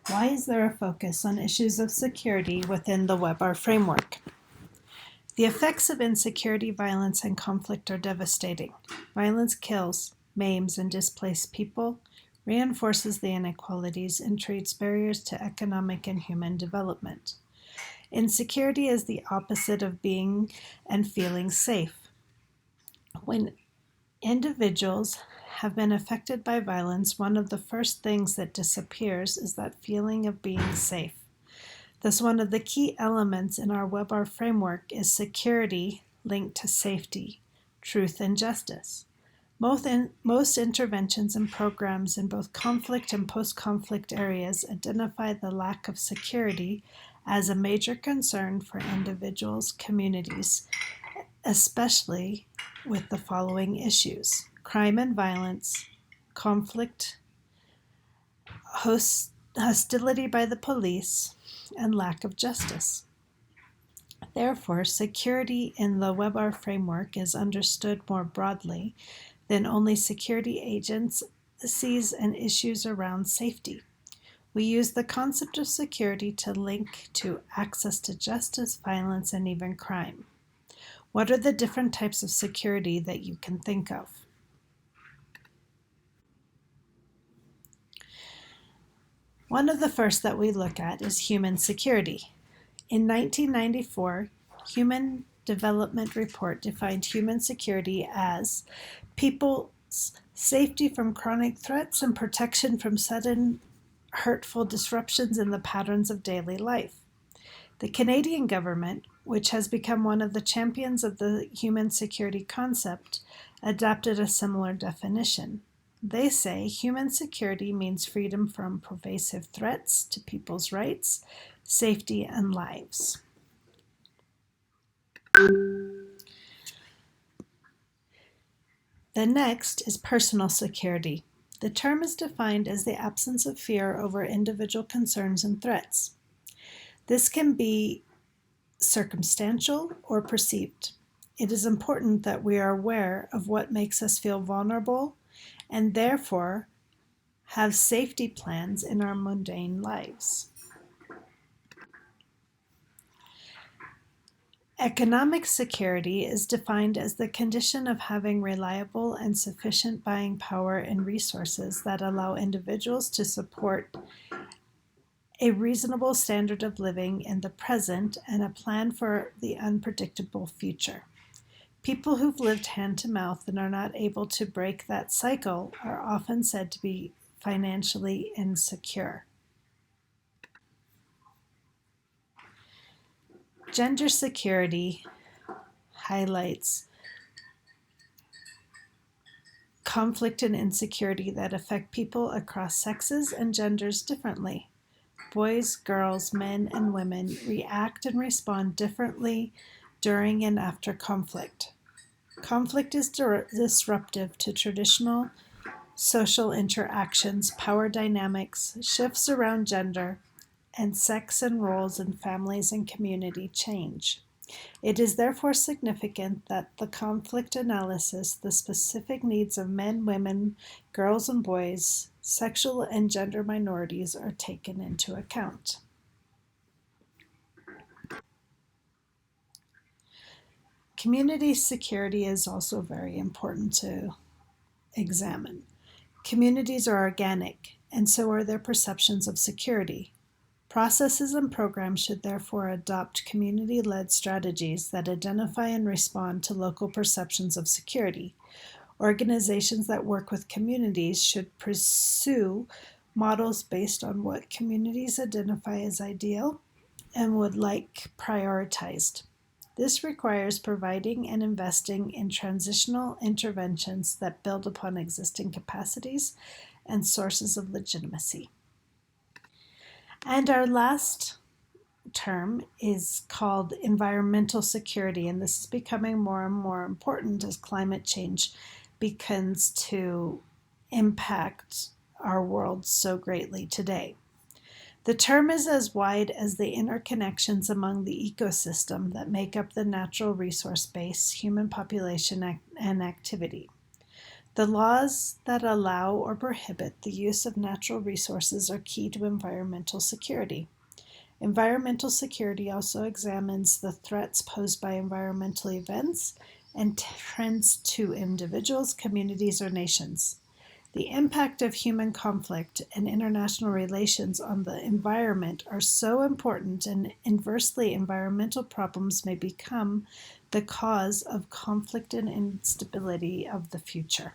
Why is there a focus on issues of security within the WebR framework? The effects of insecurity, violence, and conflict are devastating. Violence kills, maims, and displaces people, reinforces the inequalities, and creates barriers to economic and human development. Insecurity is the opposite of being and feeling safe. When individuals have been affected by violence, one of the first things that disappears is that feeling of being safe. Thus, one of the key elements in our WebR framework is security linked to safety, truth, and justice. Most interventions and programs in both conflict and post-conflict areas identify the lack of security as a major concern for individuals, communities, especially with the following issues: crime and violence, conflict, hostility by the police, and lack of justice. Therefore, security in the WebR framework is understood more broadly than only security agencies and issues around safety. We use the concept of security to link to access to justice, violence, and even crime. What are the different types of security that you can think of? One of the first that we look at is human security. In 1994, Human Development Report defined human security as people's safety from chronic threats and protection from sudden hurtful disruptions in the patterns of daily life. The Canadian government, which has become one of the champions of the human security concept, adopted a similar definition. They say human security means freedom from pervasive threats to people's rights, safety, and lives. The next is personal security. The term is defined as the absence of fear over individual concerns and threats. This can be circumstantial or perceived. It is important that we are aware of what makes us feel vulnerable and therefore have safety plans in our mundane lives. Economic security is defined as the condition of having reliable and sufficient buying power and resources that allow individuals to support a reasonable standard of living in the present and a plan for the unpredictable future. People who've lived hand to mouth and are not able to break that cycle are often said to be financially insecure. Gender security highlights conflict and insecurity that affect people across sexes and genders differently. Boys, girls, men, and women react and respond differently during and after conflict. Conflict is disruptive to traditional social interactions, power dynamics, shifts around gender, and sex and roles in families and community change. It is therefore significant that the conflict analysis, the specific needs of men, women, girls, and boys, sexual and gender minorities are taken into account. Community security is also very important to examine. Communities are organic, and so are their perceptions of security. Processes and programs should therefore adopt community-led strategies that identify and respond to local perceptions of security. Organizations that work with communities should pursue models based on what communities identify as ideal and would like prioritized. This requires providing and investing in transitional interventions that build upon existing capacities and sources of legitimacy. And our last term is called environmental security, and this is becoming more and more important as climate change begins to impact our world so greatly today. The term is as wide as the interconnections among the ecosystem that make up the natural resource base, human population, and activity. The laws that allow or prohibit the use of natural resources are key to environmental security. Environmental security also examines the threats posed by environmental events and trends to individuals, communities, or nations. The impact of human conflict and international relations on the environment are so important, and inversely, environmental problems may become the cause of conflict and instability of the future.